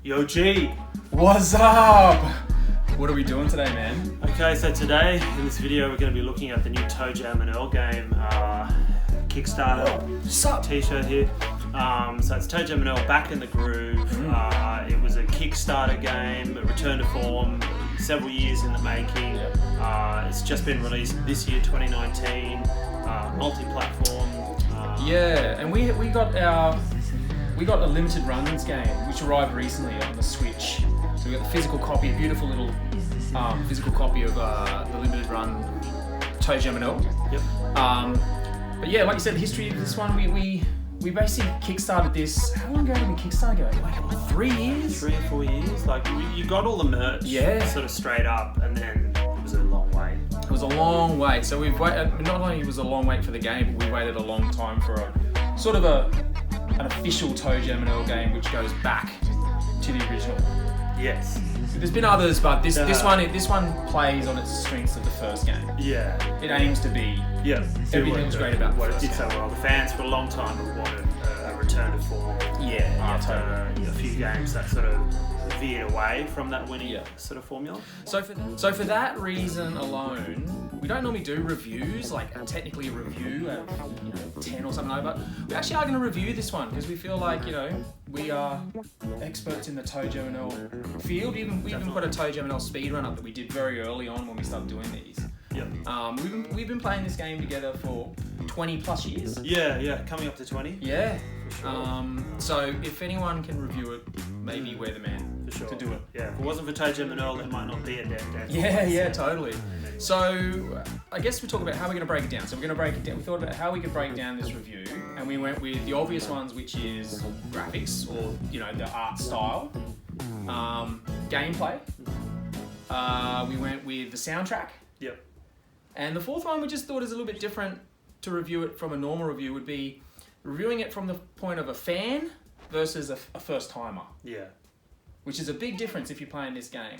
Yo G! What's up? What are we doing today, man? Okay, so today in this video we're going to be looking at the new Toejam and Earl game Kickstarter Sup? t-shirt here. So it's Toejam and Earl Back in the Groove. It was a Kickstarter game, a return to form, several years in the making. It's just been released this year, 2019, multi-platform. Yeah, and we got a limited runs game which arrived recently on the Switch. So we got the physical copy, a beautiful little physical copy of the limited run Toejam and Earl. Yep. But yeah, like you said, the history of this one, we basically kickstarted this. How long ago did we kickstart go? Like 3 years? 3 or 4 years. Like you got all the merch, sort of straight up, and then it was a long wait. It was a long wait. So we've waited. Not only was it a long wait for the game, but we waited a long time for a sort of an official Toejam and Earl game, which goes back to the original. Yes. There's been others, but this one plays on its strengths of the first game. Yeah. It aims to be. Yeah. Everything was great about what the it first did so well. The fans for a long time have wanted a return to form. After a few games that sort of veered away from that winning sort of formula. So for that reason alone, we don't normally do reviews, like technically a review out of 10 or something like that. But we actually are going to review this one because we feel like we are experts in the Toejam and Earl field. We even put a Toejam and Earl speedrun up that we did very early on when we started doing these. Yep. We've been playing this game together for 20 plus years. Yeah, coming up to 20. Yeah. For sure. So if anyone can review it, maybe we're the man to do it. Yeah, if it wasn't for Toejam and Earl, it might not be a dead. Yeah, totally. So I guess we talk about how we're going to break it down. So we're going to break it down. We thought about how we could break down this review, and we went with the obvious ones, which is graphics or the art style, gameplay. We went with the soundtrack. Yep. And the fourth one we just thought is a little bit different to review it from a normal review would be reviewing it from the point of a fan versus a first timer. Yeah. Which is a big difference if you're playing this game.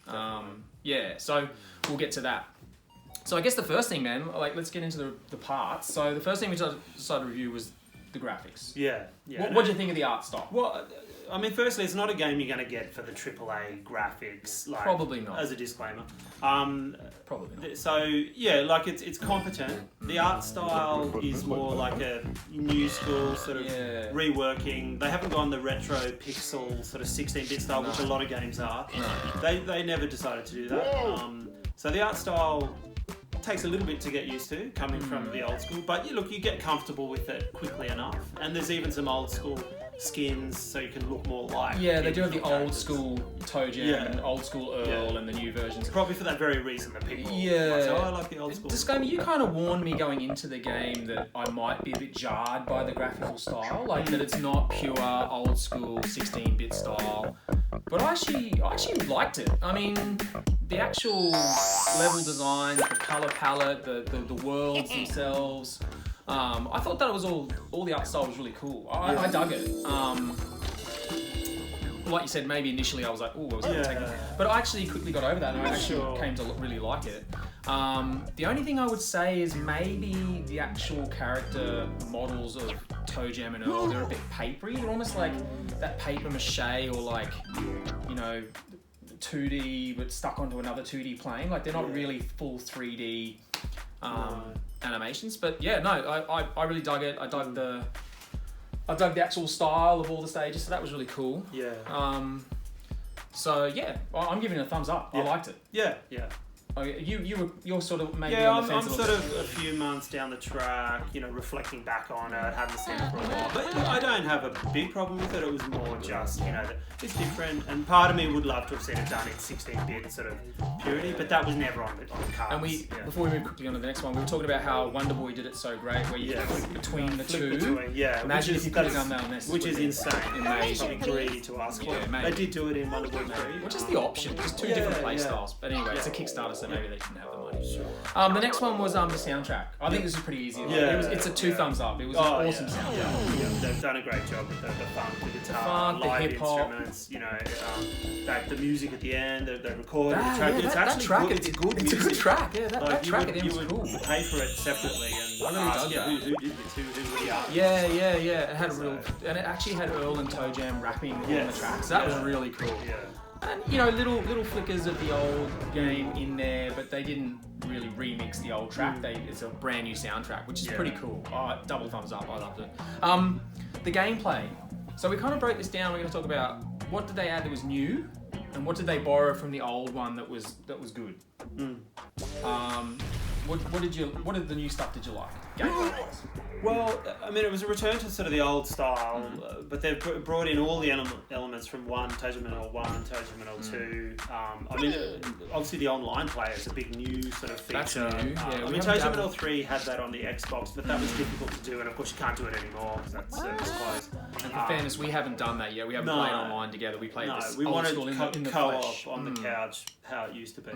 So we'll get to that. So I guess the first thing, man, let's get into the parts. So the first thing we decided to review was the graphics. Yeah. What do you think of the art style? Well, I mean, firstly, it's not a game you're going to get for the AAA graphics. Probably not. As a disclaimer. Probably not. So, yeah, it's competent. The art style is more like a new school sort of reworking. They haven't gone the retro pixel sort of 16-bit style, which a lot of games are. No. They never decided to do that. So the art style takes a little bit to get used to, coming from the old school. But you get comfortable with it quickly enough. And there's even some old school skins, so you can look more like. Yeah, they do have the old school Toejam and old school Earl and the new versions. Probably for that very reason that people I like the old school. Disclaimer, you kind of warned me going into the game that I might be a bit jarred by the graphical style, like that it's not pure old school 16-bit style. But I actually liked it. I mean, the actual level design, the color palette, the worlds themselves. I thought that it was all the art style was really cool. I dug it. Like you said, maybe initially I was like, oh, I was going to take it. But I actually quickly got over that and I actually came to really like it. The only thing I would say is maybe the actual character models of Toejam and Earl, they're a bit papery. They're almost like that paper mache or 2D but stuck onto another 2D plane. Like they're not really full 3D animations. But yeah, no, I really dug it. I dug the actual style of all the stages, so that was really cool. Yeah. So yeah, I'm giving it a thumbs up. I liked it. Yeah. You're sort of maybe on the fence. I'm sort of a few months down the track, reflecting back on it, haven't seen it for a while. But I don't have a big problem with it. It was more just, that it's different. And part of me would love to have seen it done in 16-bit sort of purity, but that was never on the cards. And before we move quickly on to the next one, we were talking about how Wonder Boy did it so great, where you flick between the two. Imagine if you could have done that on this. Which is insane. Amazing. Probably greedy to ask for. They did do it in Wonder Boy 3. Which is the option. There's two different play styles. But anyway, it's a Kickstarter, so so maybe they didn't have the money. Sure. The next one was the soundtrack. I think this is pretty easy. It's a 2 thumbs up. It was an awesome soundtrack. Yeah, they've done a great job with the funk, the guitar, funk, the live hip-hop. instruments. The music at the end. They recorded the track. Yeah, It's that actually track, good. It's good It's a music. good track. Yeah, that track at the end you was would cool. pay for it separately and I really ask dug that. who did this, who were the artists. Yeah. It had and it actually had Earl and Toejam rapping on the track. So that was really cool. Yeah. And little flickers of the old game in there, but they didn't really remix the old track. It's a brand new soundtrack, which is pretty cool. Double thumbs up. I loved it. The gameplay. So we kind of broke this down. We're going to talk about what did they add that was new, and what did they borrow from the old one that was good. What did the new stuff did you like? Gameplay-wise. Well, I mean, it was a return to sort of the old style, but they've brought in all the elements from Toejam and Earl 1, Toejam and Earl 2. I mean, obviously the online player is a big new sort of feature. That's new. I mean, Toejam and Earl 3 had that on the Xbox, but that was difficult to do, and of course you can't do it anymore because that's service closed. And for fairness, we haven't done that yet. We haven't played online together. We played this we old wanted school in the co-op flesh. on the couch, how it used to be.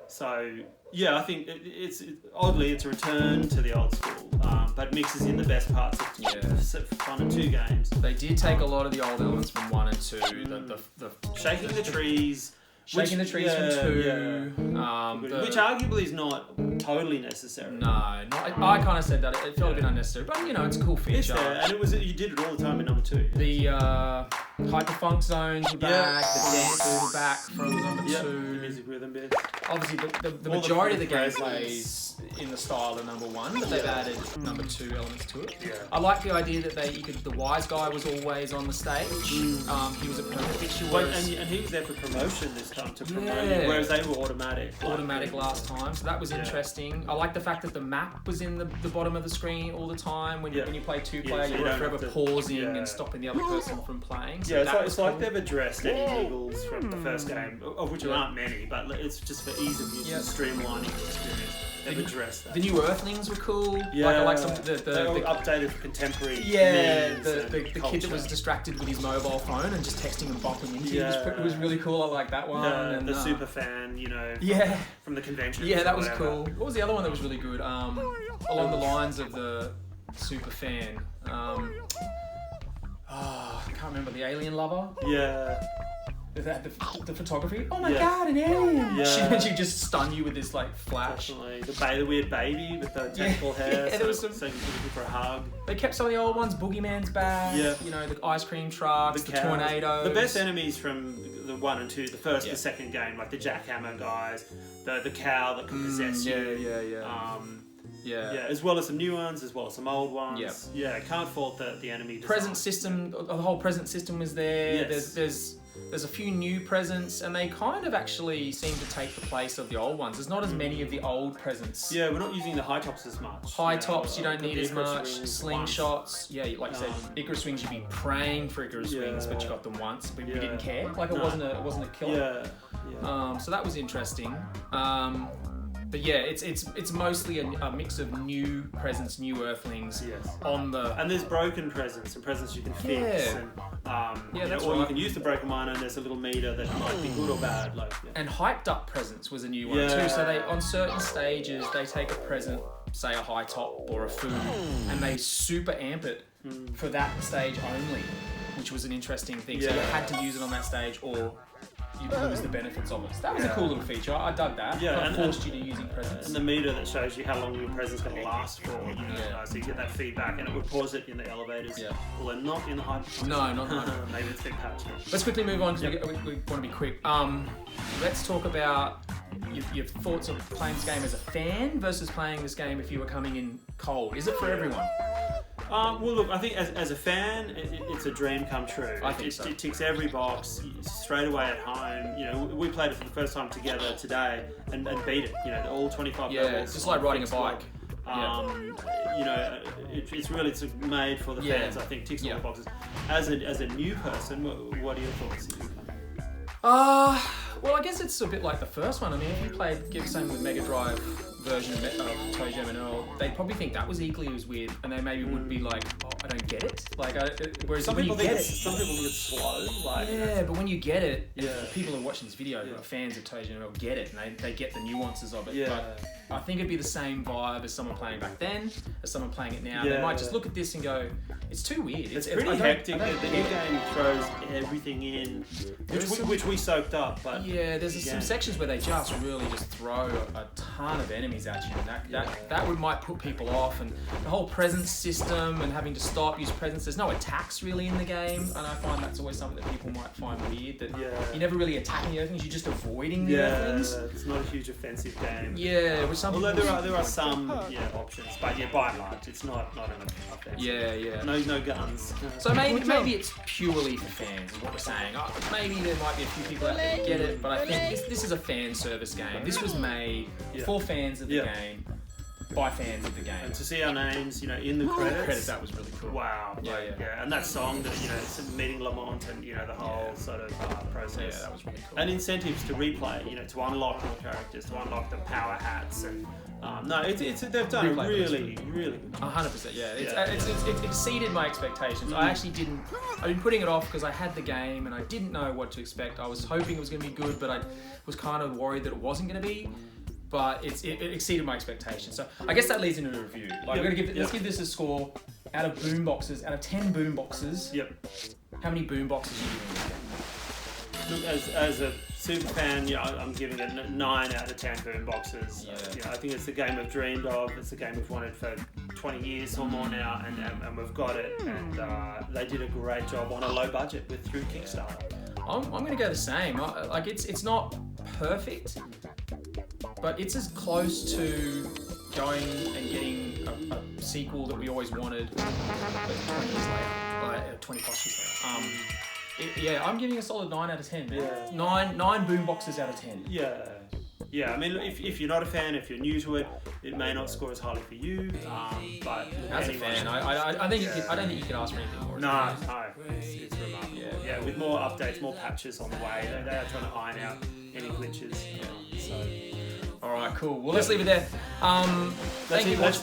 So yeah, I think it's oddly it's a return to the old school, but mixes in the best parts of 1 and 2 games. They did take a lot of the old elements from 1 and 2. The shaking the trees. Shaking the trees from 2. Which arguably is not totally necessary. No, I kind of said that. It felt a bit unnecessary, but it's a cool feature. It's there, and you did it all the time in number 2. The hyperfunk zones were back, the dances were back from number 2. The music rhythm bit. Obviously, the majority of the gameplay is in the style of number 1, but they've added number 2 elements to it. Yeah. I like the idea that the wise guy was always on the stage. He was a permanent fixture. And he was there for promotion this time to promote it, whereas they were automatic. Automatic last time, so that was interesting. I like the fact that the map was in the bottom of the screen all the time. When you play 2 player, so you were forever pausing and stopping the other person from playing. So it's like they've addressed any niggles from the first game, of which there aren't many, but it's just for ease of use and streamlining the experience. They've addressed that. The new Earthlings were cool. Yeah, I like some they were updated for contemporary. The kid that was distracted with his mobile phone and just texting and bumping into you was really cool. I like that one. And the super fan, from the convention. Yeah, that was cool. What was the other one that was really good? Along the lines of the super fan. I can't remember, the alien lover. Yeah. The photography. Oh my god, an alien! Yeah. She just stun you with this flash. Definitely. The weird baby with the tentacle hair. There was some. So you can looking for a hug. They kept some of the old ones. Boogeyman's back. Yeah. The ice cream trucks, the tornadoes. The best enemies from the 1 and 2, the first, the second game, like the jackhammer guys, the cow that can possess you. Yeah, as well as some new ones, as well as some old ones. Yeah, can't fault the enemy design. Present system, the whole present system was there. Yes. There's a few new presents, and they kind of actually seem to take the place of the old ones. There's not as many of the old presents. Yeah, we're not using the high tops as much. High tops, you don't need as much. Swings Slingshots, like you said, Icarus swings. You'd be praying for Icarus swings, but you got them once, but we didn't care. It wasn't a killer. So that was interesting. But yeah, it's mostly a mix of new presents, new Earthlings on the. And there's broken presents and presents you can fix. And, or you can use the broken one, and there's a little meter that might be good or bad. And hyped up presents was a new one too. So they on certain stages they take a present, say a high top or a food, and they super amp it for that stage only, which was an interesting thing. So you had to use it on that stage, or you lose the benefits of it. So that was a cool little feature. I dug that. Yeah, it forced you to using presents. And the meter that shows you how long your present's going to last for. So you get that feedback, and it would pause it in the elevators. Yeah. Although not in the hyper. No, not in the hyper. Maybe it's been patched. Let's quickly move on. We want to be quick. Let's talk about your thoughts of playing this game as a fan versus playing this game if you were coming in cold. Is it for everyone? Well, look, I think as a fan, it's a dream come true. I think so. It ticks every box straight away at home. We played it for the first time together today and beat it. All 25 levels. Yeah, it's just like riding a bike. It's really made for the fans. I think ticks all the boxes. As a new person, what are your thoughts? Well, I guess it's a bit like the first one. I mean, if you played, same with Mega Drive version of Toejam and Earl, they'd probably think that was equally as weird, and they maybe would be like, oh, I don't get it. Like, whereas Some when people you think get it's slow. Like, yeah, but when you get it, Yeah. people who are watching this video who are fans of Toejam and Earl get it, and they get the nuances of it. Yeah. But I think it'd be the same vibe as someone playing back then, as someone playing it now. Yeah. They might just look at this and go, it's too weird. It's pretty hectic. The new game throws everything in, which we soaked up. But yeah, there's some sections where they just really just throw a ton of enemies at you, and that might put people off. And the whole presence system and having to stop, use presence. There's no attacks really in the game, and I find that's always something that people might find weird. That you're never really attacking the earthlings, you're just avoiding the earthlings. It's not a huge offensive game. Yeah, which some Although people, there are some options, but by and large, it's not an offensive. Yeah. No guns. So maybe it's purely for fans, is what we're saying. Maybe there might be a few people out there that get it, but I think this is a fan service game. This was made for fans of the game, by fans of the game. And to see our names, in the credits, That was really cool. Wow. Yeah. And that song that it's meeting Lamont and the whole sort of process. Yeah, that was really cool. And incentives to replay, to unlock more characters, to unlock the power hats, and they've done a really good. 100%, yeah. It exceeded my expectations. I've been putting it off because I had the game and I didn't know what to expect. I was hoping it was going to be good, but I was kind of worried that it wasn't going to be. But it exceeded my expectations. So I guess that leads into a review. Like let's give this a score out of 10 boom boxes. Yep. How many boom boxes are you giving Look, as a super fan, I'm giving it 9 out of 10 boom boxes. Yeah. I think it's the game I've dreamed of. It's the game we've wanted for 20 years or more now, and we've got it. And they did a great job on a low budget through Kickstarter. I'm going to go the same. It's not perfect, but it's as close to going and getting a sequel that we always wanted, but 20 years later, 20 plus years later. I'm giving a solid 9 out of 10. Man. Yeah. 9 boom boxes out of 10. Yeah. I mean, if you're not a fan, if you're new to it, it may not score as highly for you. But as a fan, I don't think you can ask for anything more. No, it's remarkable. Yeah, with more updates, more patches on the way. They are trying to iron out any glitches. All right, cool. Well, let's leave it there.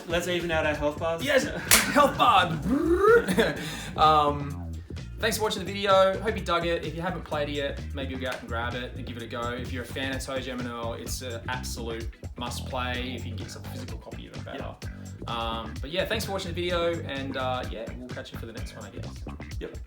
Let's even out our health bars. Yes, health bar. Thanks for watching the video. Hope you dug it. If you haven't played it yet, maybe you'll go out and grab it and give it a go. If you're a fan of Toejam and Earl, it's an absolute must play. If you can get some physical copy, even better. But yeah, thanks for watching the video, and we'll catch you for the next one, I guess. Yep.